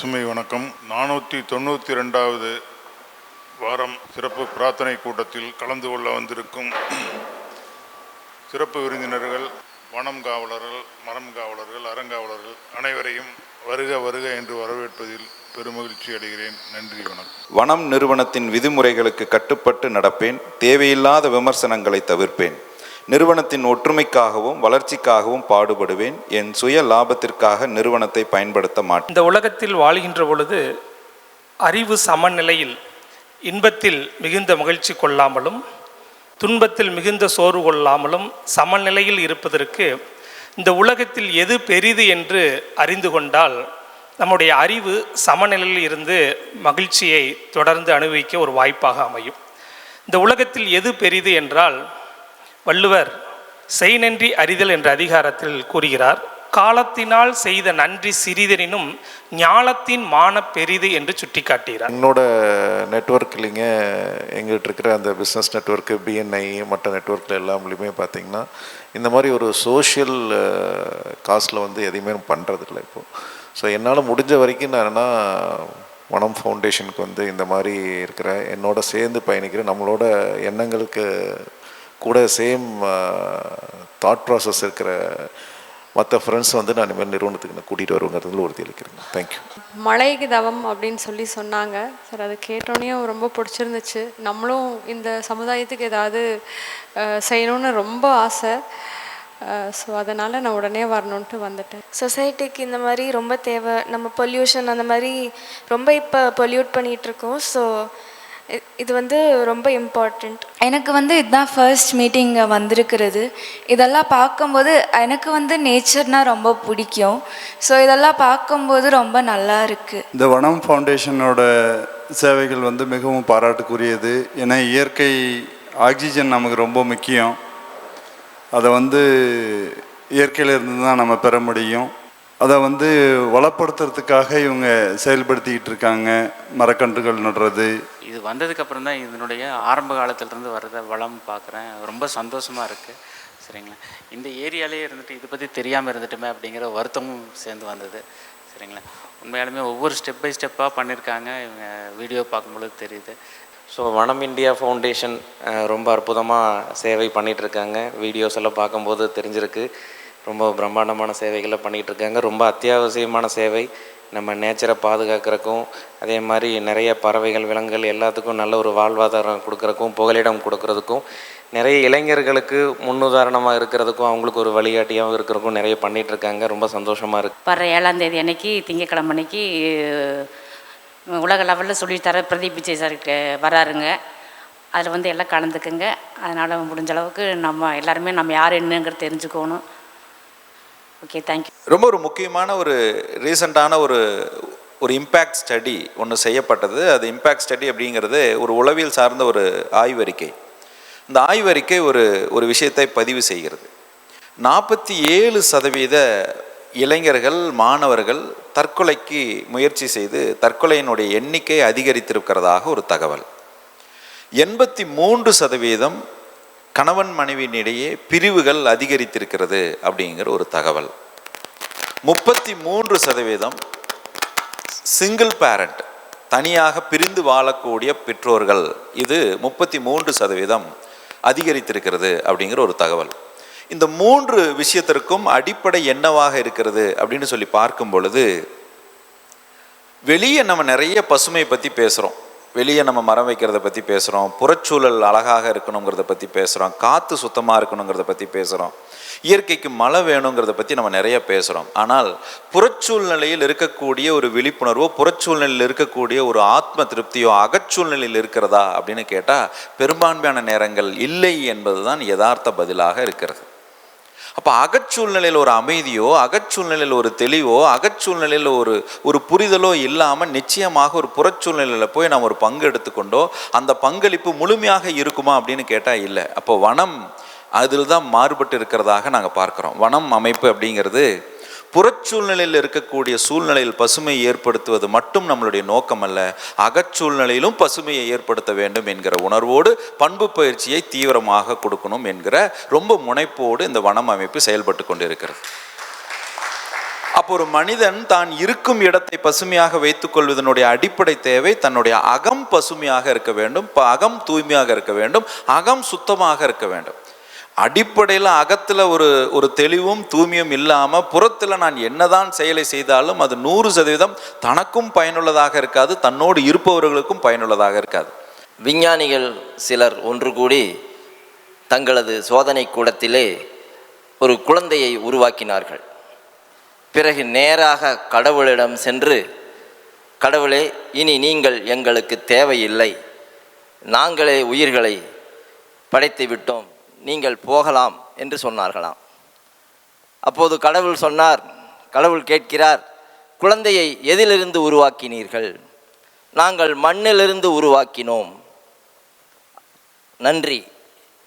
பசுமை வணக்கம். 492வது வாரம் சிறப்பு பிரார்த்தனை கூட்டத்தில் கலந்து கொள்ள வந்திருக்கும் சிறப்பு விருந்தினர்கள், வனம் காவலர்கள், மரம் காவலர்கள், அறங்காவலர்கள் அனைவரையும் வருக வருக என்று வரவேற்பதில் பெருமகிழ்ச்சி அடைகிறேன். நன்றி, வணக்கம். வனம் நிறுவனத்தின் விதிமுறைகளுக்கு கட்டுப்பட்டு நடப்பேன். தேவையில்லாத விமர்சனங்களை தவிர்ப்பேன். நிறுவனத்தின் ஒற்றுமைக்காகவும் வளர்ச்சிக்காகவும் பாடுபடுவேன். என் சுய லாபத்திற்காக நிறுவனத்தை பயன்படுத்த மாட்டேன். இந்த உலகத்தில் வாழ்கின்ற பொழுது அறிவு சமநிலையில் இன்பத்தில் மிகுந்த மகிழ்ச்சி கொள்ளாமலும் துன்பத்தில் மிகுந்த சோர்வு கொள்ளாமலும் சமநிலையில் இருப்பதற்கு இந்த உலகத்தில் எது பெரிது என்று அறிந்து கொண்டால் நம்முடைய அறிவு சமநிலையில் இருந்து மகிழ்ச்சியை தொடர்ந்து அனுபவிக்க ஒரு வாய்ப்பாக அமையும். இந்த உலகத்தில் எது பெரிது என்றால் வள்ளுவர் செய் நன்றி அறிதல் என்ற அதிகாரத்தில் கூறுகிறார், காலத்தினால் செய்த நன்றி சிறிதெனினும் ஞாலத்தின் மான பெரிது என்று சுட்டி காட்டுகிறார். என்னோட நெட்வொர்க்லிங்க எங்கிட்ட இருக்கிற அந்த பிஸ்னஸ் நெட்வொர்க்கு, பிஎன்ஐ, மற்ற நெட்வொர்க்கில் எல்லாமே பார்த்திங்கன்னா இந்த மாதிரி ஒரு சோஷியல் காஸ்டில் எதையுமே பண்ணுறதில்ல இப்போது. ஸோ என்னால் முடிஞ்ச வரைக்கும் நான் என்னென்னா வனம் ஃபவுண்டேஷனுக்கு இந்த மாதிரி இருக்கிற என்னோட சேர்ந்து பயணிக்கிற நம்மளோட எண்ணங்களுக்கு கூட சேம் தாட் ப்ராசஸ் இருக்கிற மற்ற ஃப்ரெண்ட்ஸ் நான் இனிமேல் நிறுவனத்துக்கு நான் கூட்டிகிட்டு வருவேங்கிறதுல உறுதி அளிக்கிறேன். தேங்க்யூ. மலைக்கு தவம் அப்படின்னு சொன்னாங்க சார். அது கேட்டோன்னே ரொம்ப பிடிச்சிருந்துச்சு. நம்மளும் இந்த சமுதாயத்துக்கு ஏதாவது செய்யணும்னு ரொம்ப ஆசை. ஸோ அதனால் நான் உடனே வரணுன்ட்டு வந்துட்டேன். சொசைட்டிக்கு இந்த மாதிரி ரொம்ப தேவை. நம்ம பொல்யூஷன் அந்த மாதிரி ரொம்ப இப்போ பொல்யூட் பண்ணிகிட்ருக்கோம். ஸோ இது ரொம்ப இம்பார்ட்டண்ட். எனக்கு இதுதான் ஃபர்ஸ்ட் மீட்டிங் வந்திருக்கிறது. இதெல்லாம் பார்க்கும்போது எனக்கு நேச்சர்னால் ரொம்ப பிடிக்கும். ஸோ இதெல்லாம் பார்க்கும்போது ரொம்ப நல்லா இருக்குது. இந்த வனம் ஃபவுண்டேஷனோட சேவைகள் மிகவும் பாராட்டுக்குரியது. ஏன்னா இயற்கை ஆக்சிஜன் நமக்கு ரொம்ப முக்கியம். அதை இயற்கையிலிருந்து தான் நம்ம பெற முடியும். அதை வளப்படுத்துறதுக்காக இவங்க செயல்படுத்திக்கிட்டு இருக்காங்க. மரக்கன்றுகள் நடுறது. இது வந்ததுக்கப்புறம் தான் இதனுடைய ஆரம்ப காலத்திலேருந்து வர்றதை வளம் பார்க்குறேன். ரொம்ப சந்தோஷமாக இருக்குது. சரிங்களா, இந்த ஏரியாலே இருந்துட்டு இதை பற்றி தெரியாமல் இருந்துட்டுமே அப்படிங்கிற வருத்தமும் சேர்ந்து வந்தது. சரிங்களா, உண்மையாலுமே ஒவ்வொரு ஸ்டெப் பை ஸ்டெப்பாக பண்ணியிருக்காங்க. இவங்க வீடியோ பார்க்கும்பொழுது தெரியுது. ஸோ வனம் இந்தியா ஃபவுண்டேஷன் ரொம்ப அற்புதமாக சேவை பண்ணிகிட்ருக்காங்க. வீடியோஸ் எல்லாம் பார்க்கும்போது தெரிஞ்சிருக்கு. ரொம்ப பிரம்மாண்டமான சேவைகளை பண்ணிகிட்ருக்காங்க. ரொம்ப அத்தியாவசியமான சேவை. நம்ம நேச்சரை பாதுகாக்கிறக்கும், அதே மாதிரி நிறைய பறவைகள், விலங்குகள் எல்லாத்துக்கும் நல்ல ஒரு வாழ்வாதாரம் கொடுக்குறக்கும், புகலிடம் கொடுக்கறதுக்கும், நிறைய இளைஞர்களுக்கு முன்னுதாரணமாக இருக்கிறதுக்கும், அவங்களுக்கு ஒரு வழிகாட்டியாகவும் இருக்கிறதுக்கும் நிறைய பண்ணிகிட்ருக்காங்க. ரொம்ப சந்தோஷமாக இருக்குது. வர 7ஆம் தேதி அன்னைக்கு, திங்கக்கிழமை அன்னைக்கு உலக லெவலில் சொல்லித்தர பிரதீப் விஜய் சார் வராருங்க. அதில் எல்லாம் கலந்துக்குங்க. அதனால் முடிஞ்ச அளவுக்கு நம்ம எல்லாருமே நம்ம யார் என்னங்கிறது தெரிஞ்சுக்கணும். Okay, thank you. ரொம்ப ஒரு முக்கியமான ஒரு ரீசண்டான ஒரு இம்பேக்ட் ஸ்டடி ஒன்று செய்யப்பட்டது. அது இம்பேக்ட் ஸ்டடி அப்படிங்கிறது ஒரு உளவியல் சார்ந்த ஒரு ஆய்வறிக்கை. இந்த ஆய்வறிக்கை ஒரு விஷயத்தை பதிவு செய்கிறது. 47% இளைஞர்கள், மாணவர்கள் தற்கொலைக்கு முயற்சி செய்து தற்கொலையினுடைய எண்ணிக்கை அதிகரித்திருக்கிறதாக ஒரு தகவல். 83% கணவன் மனைவியினிடையே பிரிவுகள் அதிகரித்திருக்கிறது அப்படிங்கிற ஒரு தகவல். 33% சிங்கிள் பேரண்ட், தனியாக பிரிந்து வாழக்கூடிய பெற்றோர்கள், இது 33% அதிகரித்திருக்கிறது அப்படிங்கிற ஒரு தகவல். இந்த 3 விஷயத்திற்கும் அடிப்படை என்னவாக இருக்கிறது அப்படின்னு சொல்லி பார்க்கும் பொழுது, வெளியே நம்ம நிறைய பசுமை பற்றி பேசுகிறோம். வெளியே நம்ம மரம் வைக்கிறத பற்றி பேசுகிறோம், புறச்சூழல் அழகாக இருக்கணுங்கிறத பற்றி பேசுகிறோம், காற்று சுத்தமாக இருக்கணுங்கிறத பற்றி பேசுகிறோம், இயற்கைக்கு மழை வேணுங்கிறத பற்றி நம்ம நிறைய பேசுகிறோம். ஆனால் புறச்சூழ்நிலையில் இருக்கக்கூடிய ஒரு விழிப்புணர்வோ, புறச்சூழ்நிலையில் இருக்கக்கூடிய ஒரு ஆத்ம திருப்தியோ அகச்சூழ்நிலையில் இருக்கிறதா அப்படின்னு கேட்டால் பெரும்பான்மையான நேரங்கள் இல்லை என்பது தான் யதார்த்த பதிலாக இருக்கிறது. அப்போ அகச்சூழ்நிலையில் ஒரு அமைதியோ, அகச்சூழ்நிலையில் ஒரு தெளிவோ, அகச்சூழ்நிலையில் ஒரு புரிதலோ இல்லாமல் நிச்சயமாக ஒரு புறச்சூழ்நிலையில் போய் நாம் ஒரு பங்கு எடுத்துக்கொண்டோ அந்த பங்களிப்பு முழுமையாக இருக்குமா அப்படின்னு கேட்டால் இல்லை. அப்போ வனம் அதில் தான் மாறுபட்டு இருக்கிறதாக நாங்கள் பார்க்குறோம். வனம் அமைப்பு அப்படிங்கிறது புறச்சூழ்நிலையில் இருக்கக்கூடிய சூழ்நிலையில் பசுமை ஏற்படுத்துவது மட்டும் நம்மளுடைய நோக்கம் அல்ல, அகச்சூழ்நிலையிலும் பசுமையை ஏற்படுத்த வேண்டும் என்கிற உணர்வோடு பண்பு பயிற்சியை தீவிரமாக கொடுக்கணும் என்கிற ரொம்ப முனைப்போடு இந்த வனம் அமைப்பு செயல்பட்டு கொண்டிருக்கிறது. அப்போ அப்போ ஒரு மனிதன் தான் இருக்கும் இடத்தை பசுமையாக வைத்துக் கொள்வதனுடைய அடிப்படை தேவை தன்னுடைய அகம் பசுமையாக இருக்க வேண்டும், அகம் தூய்மையாக இருக்க வேண்டும், அகம் சுத்தமாக இருக்க வேண்டும். அடிப்படையில் அகத்தில் ஒரு தெளிவும் தூய்மையும் இல்லாமல் புறத்தில் நான் என்னதான் செயலை செய்தாலும் அது 100% தனக்கும் பயனுள்ளதாக இருக்காது, தன்னோடு இருப்பவர்களுக்கும் பயனுள்ளதாக இருக்காது. விஞ்ஞானிகள் சிலர் ஒன்று கூடி தங்களது சோதனை கூடத்திலே ஒரு குழந்தையை உருவாக்கினார்கள். பிறகு நேராக கடவுளிடம் சென்று, கடவுளே, இனி நீங்கள் எங்களுக்கு தேவையில்லை, நாங்களே உயிர்களை படைத்து விட்டோம், நீங்கள் போகலாம் என்று சொன்னார்களாம். அப்போது கடவுள் கேட்கிறார், குழந்தையை எதிலிருந்து உருவாக்கினீர்கள்? நாங்கள் மண்ணிலிருந்து உருவாக்கினோம். நன்றி,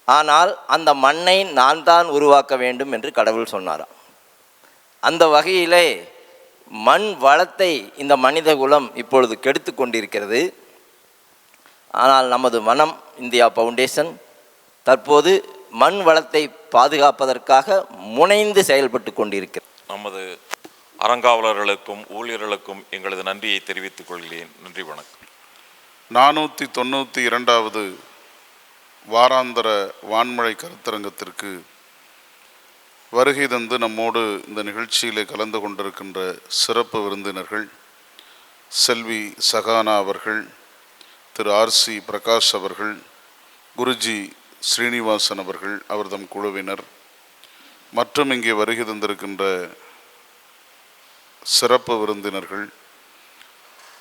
ஆனால் அந்த மண்ணை நான் தான் உருவாக்க வேண்டும் என்று கடவுள் சொன்னாராம். அந்த வகையிலே மண் வளத்தை இந்த மனித குலம் இப்பொழுது கெடுத்து கொண்டிருக்கிறது. ஆனால் நமது மனம் இந்தியா ஃபவுண்டேஷன் தற்போது மண் வளத்தை பாதுகாப்பதற்காக முனைந்து செயல்பட்டு கொண்டிருக்கிறது. நமது அறங்காவலர்களுக்கும் ஊழியர்களுக்கும் எங்களது நன்றியை தெரிவித்துக் கொள்கிறேன். நன்றி, வணக்கம். 492வது வாராந்திர வான்மழை கருத்தரங்கத்திற்கு வருகை தந்து நம்மோடு இந்த நிகழ்ச்சியிலே கலந்து கொண்டிருக்கின்ற சிறப்பு விருந்தினர்கள் செல்வி சகானா அவர்கள், திரு ஆர்சி பிரகாஷ் அவர்கள், குருஜி ஸ்ரீனிவாசன் அவர்கள், அவர்தம் குழுவினர் மற்றும் இங்கே வருகை தந்திருக்கின்ற சிறப்பு விருந்தினர்கள்,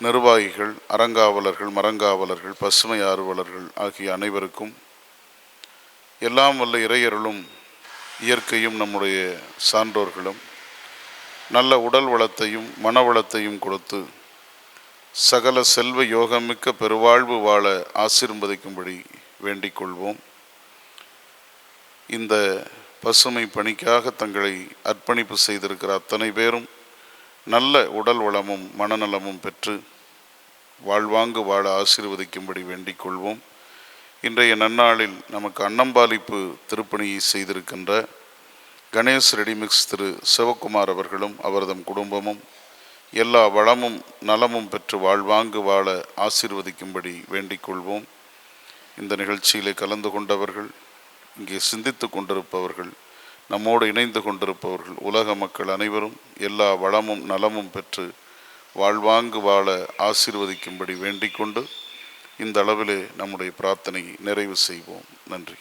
நிர்வாகிகள், அறங்காவலர்கள், மரங்காவலர்கள், பசுமை ஆர்வலர்கள் ஆகிய அனைவருக்கும் எல்லாம் வல்ல இறையருளும் இயற்கையும் நம்முடைய சான்றோர்களும் நல்ல உடல் வளத்தையும் மன வளத்தையும் கொடுத்து சகல செல்வ யோகமிக்க பெருவாழ்வு வாழ ஆசீர்வதிக்கும்படி வேண்டிக் கொள்வோம். இந்த பசுமை பணிக்காக தங்களை அர்ப்பணிப்பு செய்திருக்கிற அத்தனை பேரும் நல்ல உடல் வளமும் மனநலமும் பெற்று வாழ்வாங்கு வாழ ஆசீர்வதிக்கும்படி வேண்டிக் கொள்வோம். இன்றைய நன்னாளில் நமக்கு அன்னம்பாலிப்பு திருப்பணியை செய்திருக்கின்ற கணேஷ் ரெடிமிக்ஸ் திரு சிவகுமார் அவர்களும் அவர்தம் குடும்பமும் எல்லா வளமும் நலமும் பெற்று வாழ்வாங்கு வாழ ஆசீர்வதிக்கும்படி வேண்டிக் கொள்வோம். இந்த நிகழ்ச்சியிலே கலந்து கொண்டவர்கள், இங்கே சிந்தித்து கொண்டிருப்பவர்கள், நம்மோடு இணைந்து கொண்டிருப்பவர்கள், உலக மக்கள் அனைவரும் எல்லா வளமும் நலமும் பெற்று வாழ்வாங்கு வாழ ஆசீர்வதிக்கும்படி வேண்டிக் கொண்டு இந்த அளவிலே நம்முடைய பிரார்த்தனையை நிறைவு செய்வோம். நன்றி.